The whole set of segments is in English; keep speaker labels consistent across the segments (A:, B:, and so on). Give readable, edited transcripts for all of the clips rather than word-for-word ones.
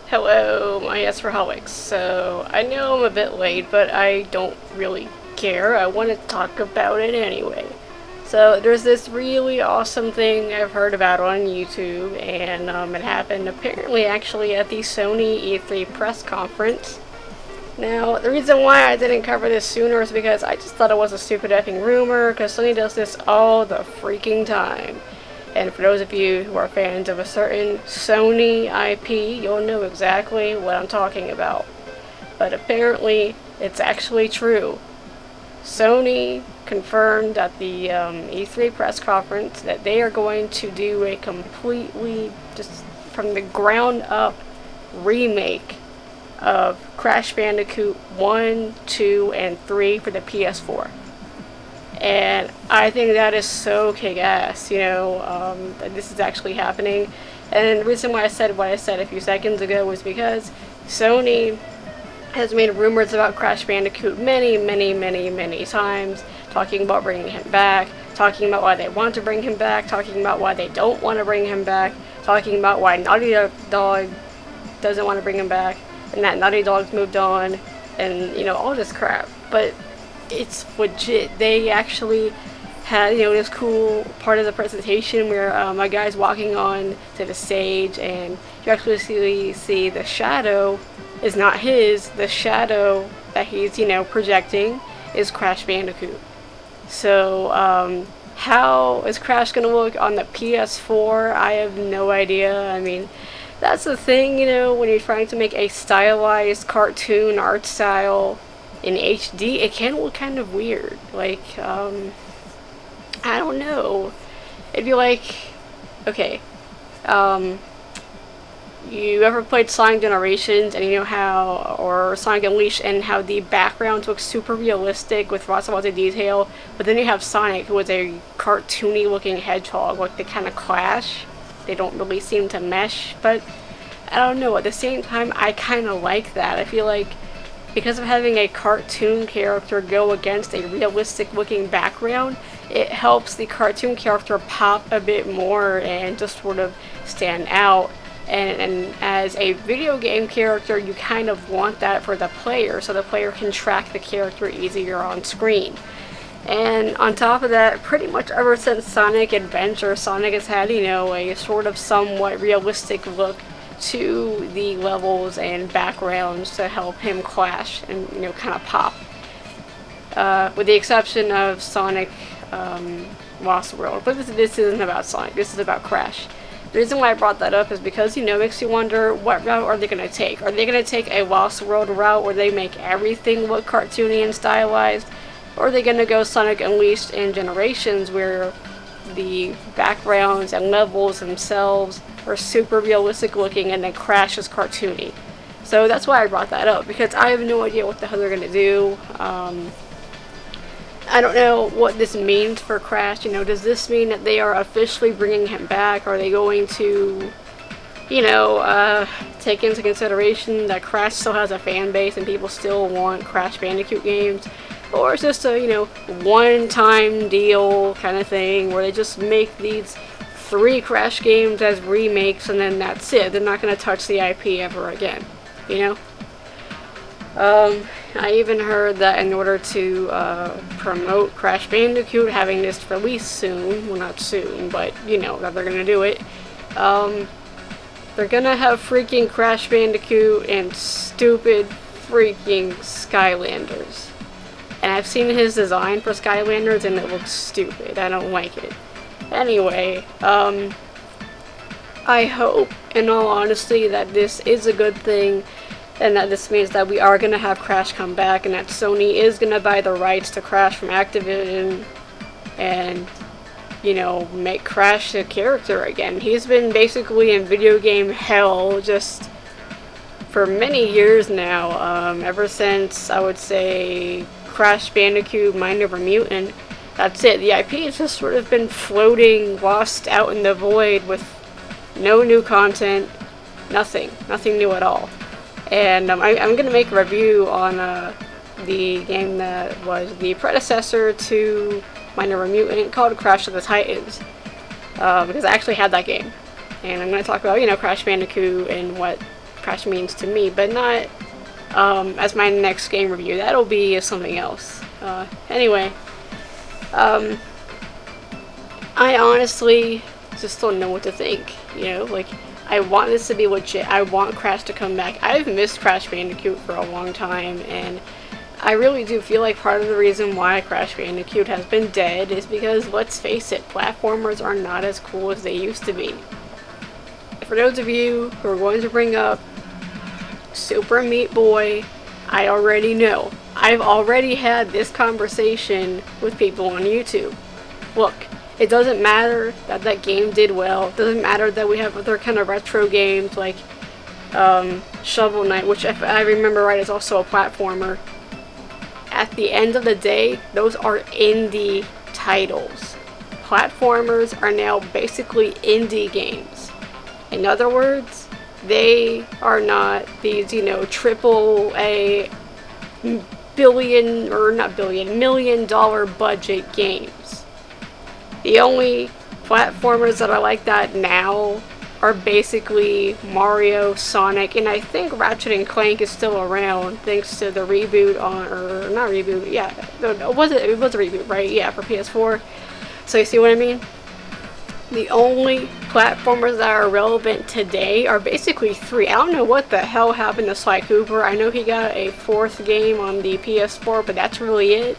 A: Hello, my Esraholics. So, I know I'm a bit late, but I don't really care. I want to talk about it anyway. So, there's this really awesome thing I've heard about on YouTube, and it happened apparently actually at the Sony E3 press conference. Now, the reason why I didn't cover this sooner is because I just thought it was a stupid effing rumor, because Sony does this all the freaking time. And for those of you who are fans of a certain Sony IP, you'll know exactly what I'm talking about. But apparently, it's actually true. Sony confirmed at the E3 press conference that they are going to do a completely, just from the ground up, remake of Crash Bandicoot 1, 2, and 3 for the PS4. And I think that is so kick-ass, that this is actually happening. And the reason why I said what I said a few seconds ago was because Sony has made rumors about Crash Bandicoot many times, talking about bringing him back, talking about why they want to bring him back, talking about why they don't want to bring him back, talking about why Naughty Dog doesn't want to bring him back, and that Naughty Dog's moved on, and, all this crap. But it's legit. They actually had, this cool part of the presentation where my guy's walking on to the stage, and you actually see the shadow is not his. The shadow that he's, projecting is Crash Bandicoot. So, how is Crash gonna look on the PS4? I have no idea. I mean, that's the thing, when you're trying to make a stylized cartoon art style in HD, it can look kind of weird. Like, I don't know. It'd be like, okay, you ever played Sonic Generations, and or Sonic Unleashed, and how the backgrounds look super realistic with lots of detail, but then you have Sonic, who is a cartoony looking hedgehog, like they kind of clash. They don't really seem to mesh, but I don't know, at the same time, I kind of like that. I feel like because of having a cartoon character go against a realistic looking background, it helps the cartoon character pop a bit more and just sort of stand out. And as a video game character, you kind of want that for the player, so the player can track the character easier on screen. And on top of that, pretty much ever since Sonic Adventure, Sonic has had, a sort of somewhat realistic look to the levels and backgrounds to help him clash and, kind of pop. With the exception of Sonic Lost World. But this isn't about Sonic, this is about Crash. The reason why I brought that up is because, it makes you wonder, what route are they going to take? Are they going to take a Lost World route where they make everything look cartoony and stylized? Or are they going to go Sonic Unleashed and Generations, where the backgrounds and levels themselves are super realistic looking and then Crash is cartoony? So that's why I brought that up, because I have no idea what the hell they're going to do. I don't know what this means for Crash. Does this mean that they are officially bringing him back? Are they going to, take into consideration that Crash still has a fan base and people still want Crash Bandicoot games? Or is this a, one-time deal kind of thing where they just make these 3 Crash games as remakes and then that's it? They're not going to touch the IP ever again, I even heard that in order to promote Crash Bandicoot having this release soon, well, not soon, but that they're gonna do it, they're gonna have freaking Crash Bandicoot and stupid freaking Skylanders. And I've seen his design for Skylanders and it looks stupid. I don't like it. Anyway, I hope, in all honesty, that this is a good thing, and that this means that we are going to have Crash come back, and that Sony is going to buy the rights to Crash from Activision and, make Crash a character again. He's been basically in video game hell just for many years now, ever since, I would say, Crash Bandicoot Mind Over Mutant. That's it. The IP has just sort of been floating, lost out in the void with no new content, nothing new at all. And I'm going to make a review on the game that was the predecessor to Mind Over Mutant, called Crash of the Titans, because I actually had that game. And I'm going to talk about, Crash Bandicoot and what Crash means to me, but not as my next game review. That'll be something else. Anyway, I honestly just don't know what to think. You know, like, I want this to be legit. I want Crash to come back. I've missed Crash Bandicoot for a long time, and I really do feel like part of the reason why Crash Bandicoot has been dead is because, let's face it, platformers are not as cool as they used to be. For those of you who are going to bring up Super Meat Boy, I already know. I've already had this conversation with people on YouTube. Look, it doesn't matter that that game did well. It doesn't matter that we have other kind of retro games like Shovel Knight, which if I remember right is also a platformer. At the end of the day, those are indie titles. Platformers are now basically indie games. In other words, they are not these, you know, AAA $1 million budget games. The only platformers that are like that now are basically Mario, Sonic, and I think Ratchet and Clank is still around thanks to the reboot on, or not reboot, yeah, it was a reboot, right? Yeah, for PS4. So you see what I mean? The only platformers that are relevant today are basically 3. I don't know what the hell happened to Sly Cooper. I know he got a 4th game on the PS4, but that's really it.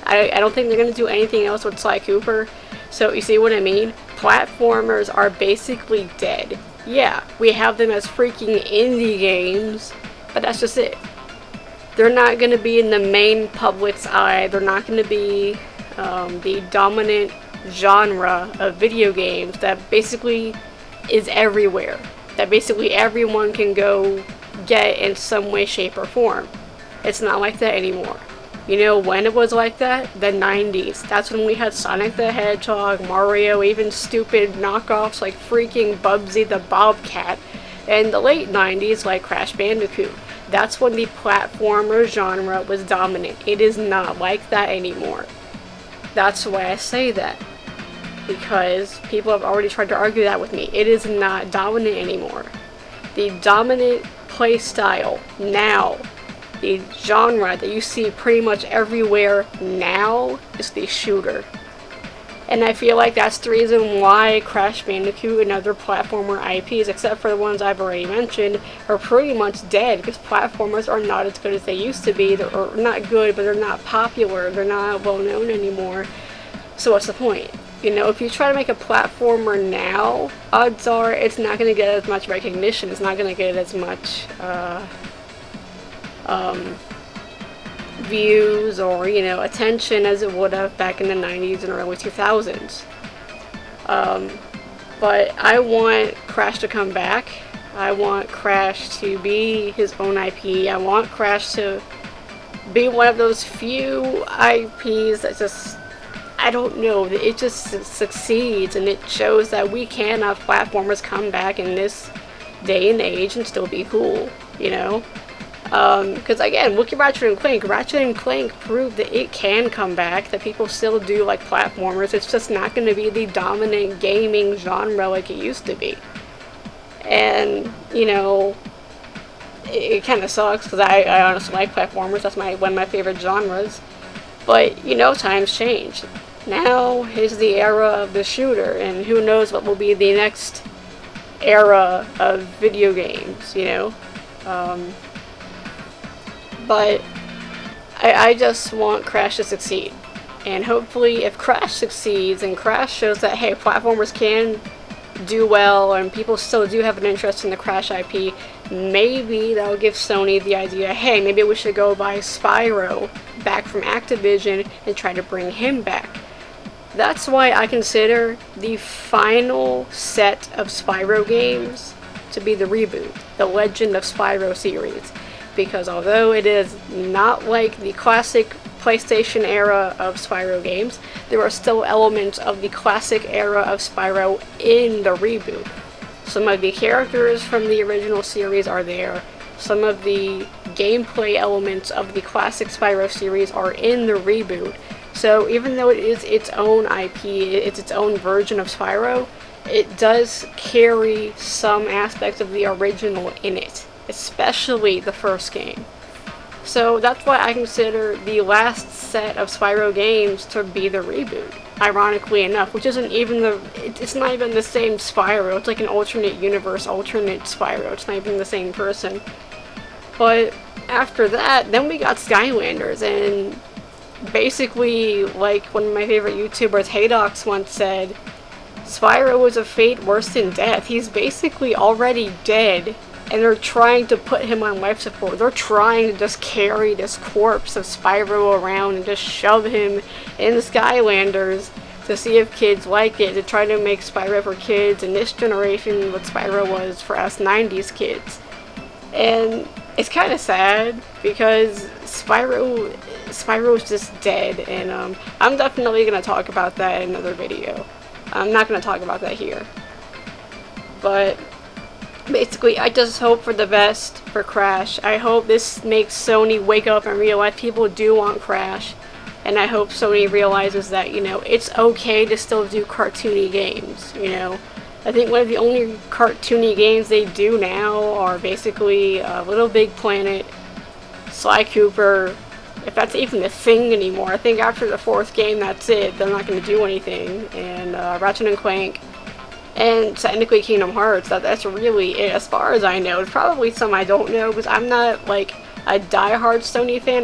A: I don't think they're going to do anything else with Sly Cooper. So you see what I mean? Platformers are basically dead. Yeah, we have them as freaking indie games, but that's just it. They're not going to be in the main public's eye. They're not going to be the dominant genre of video games that basically is everywhere. That basically everyone can go get in some way, shape, or form. It's not like that anymore. You know when it was like that? The 90s. That's when we had Sonic the Hedgehog, Mario, even stupid knockoffs like freaking Bubsy the Bobcat. And the late 90s like Crash Bandicoot. That's when the platformer genre was dominant. It is not like that anymore. That's why I say that. Because people have already tried to argue that with me. It is not dominant anymore. The dominant play style now, the genre that you see pretty much everywhere now, is the shooter. And I feel like that's the reason why Crash Bandicoot and other platformer IPs, except for the ones I've already mentioned, are pretty much dead, because platformers are not as good as they used to be. They're not good, but they're not popular. They're not well known anymore. So what's the point? You know, if you try to make a platformer now, odds are it's not going to get as much recognition. It's not going to get as much views or, you know, attention as it would have back in the 90s and early 2000s. But I want Crash to come back. I want Crash to be his own IP. I want Crash to be one of those few IPs that just, I don't know, it just succeeds, and it shows that we can have platformers come back in this day and age and still be cool, you know? Because again, look at Ratchet and Clank. Ratchet and Clank proved that it can come back, that people still do like platformers. It's just not going to be the dominant gaming genre like it used to be. And, you know, it kind of sucks because I honestly like platformers. That's one of my favorite genres. But, you know, times change. Now is the era of the shooter, and who knows what will be the next era of video games, you know? But I just want Crash to succeed. And hopefully if Crash succeeds and Crash shows that, hey, platformers can do well and people still do have an interest in the Crash IP, maybe that'll give Sony the idea, hey, maybe we should go buy Spyro back from Activision and try to bring him back. That's why I consider the final set of Spyro games to be the reboot, the Legend of Spyro series. Because although it is not like the classic PlayStation era of Spyro games, there are still elements of the classic era of Spyro in the reboot. Some of the characters from the original series are there. Some of the gameplay elements of the classic Spyro series are in the reboot. So even though it is its own IP, it's its own version of Spyro, it does carry some aspects of the original in it. especially the first game. So that's why I consider the last set of Spyro games to be the reboot, ironically enough, which isn't even it's not even the same Spyro. It's like an alternate universe, alternate Spyro. It's not even the same person. But after that, then we got Skylanders, and basically, like one of my favorite YouTubers, Haydox, once said, Spyro is a fate worse than death. He's basically already dead, and they're trying to put him on life support. They're trying to just carry this corpse of Spyro around and just shove him in the Skylanders to see if kids like it, to try to make Spyro for kids in this generation what Spyro was for us 90s kids. And it's kind of sad because Spyro's just dead, and I'm definitely going to talk about that in another video. I'm not going to talk about that here. But basically, I just hope for the best for Crash. I hope this makes Sony wake up and realize people do want Crash. And I hope Sony realizes that, you know, it's okay to still do cartoony games, you know. I think one of the only cartoony games they do now are basically Little Big Planet, Sly Cooper, if that's even a thing anymore. I think after the 4th game, that's it. They're not going to do anything. And Ratchet and Clank, and technically Kingdom Hearts. That's really it, as far as I know. It's probably some I don't know, because I'm not like a die-hard Sony fan.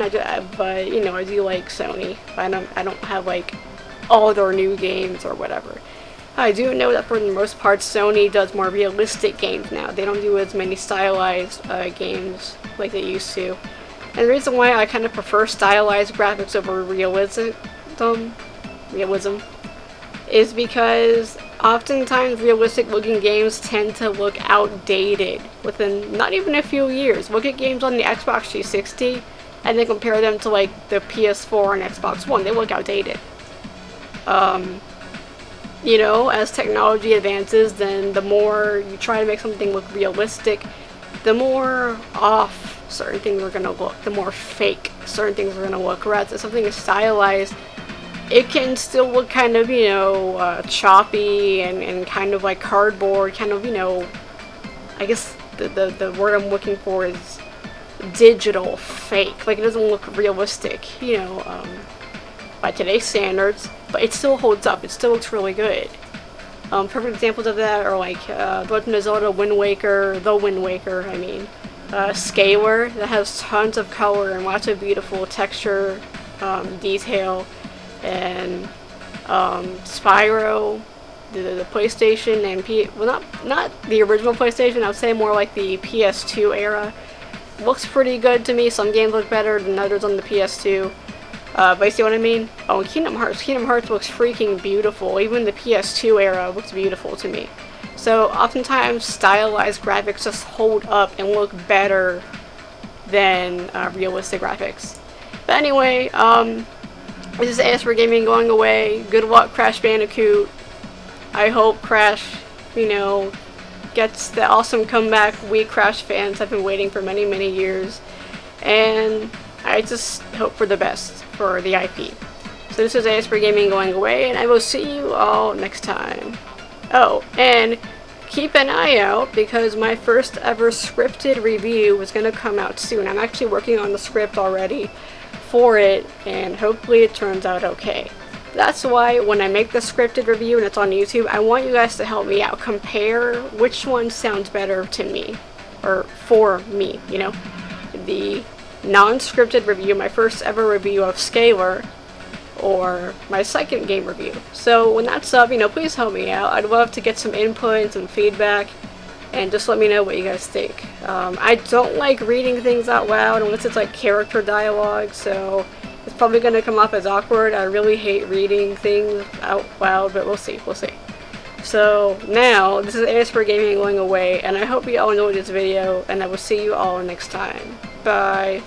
A: But you know, I do like Sony. I don't have like all their new games or whatever. I do know that for the most part, Sony does more realistic games now. They don't do as many stylized games like they used to. And the reason why I kind of prefer stylized graphics over realism is because oftentimes realistic looking games tend to look outdated within not even a few years. Look at games on the Xbox 360 and then compare them to like the PS4 and Xbox One. They look outdated. You know, as technology advances, then the more you try to make something look realistic, the more off certain things are going to look, the more fake certain things are going to look. Whereas if something is stylized, it can still look kind of, you know, choppy and kind of like cardboard, kind of, you know, I guess the word I'm looking for is digital fake. Like, it doesn't look realistic, you know, by today's standards, but it still holds up. It still looks really good. Perfect examples of that are like The Legend of Zelda Wind Waker, I mean. Scalar, that has tons of color and lots of beautiful texture, detail, and Spyro, the PlayStation and well, not the original PlayStation, I would say more like the PS2 era. Looks pretty good to me. Some games look better than others on the PS2. But you see what I mean? Oh, and Kingdom Hearts looks freaking beautiful. Even the PS2 era looks beautiful to me. So oftentimes stylized graphics just hold up and look better than realistic graphics. But anyway, this is AS for Gaming going away. Good luck, Crash Bandicoot. I hope Crash, you know, gets the awesome comeback we Crash fans have been waiting for many, many years. And I just hope for the best for the IP. So this is AS for Gaming going away, and I will see you all next time. Oh, and keep an eye out because my first ever scripted review is going to come out soon. I'm actually working on the script already for it, and hopefully it turns out okay. That's why when I make the scripted review and it's on YouTube, I want you guys to help me out. Compare which one sounds better to me, or for me, you know. The non-scripted review, my first ever review of Scalar, or my second game review. So when that's up, you know, please help me out. I'd love to get some input and some feedback, and just let me know what you guys think. I don't like reading things out loud unless it's like character dialogue, so it's probably going to come off as awkward. I really hate reading things out loud, but we'll see. So now, this is AS for Gaming going away, and I hope you all enjoyed this video, and I will see you all next time. Bye.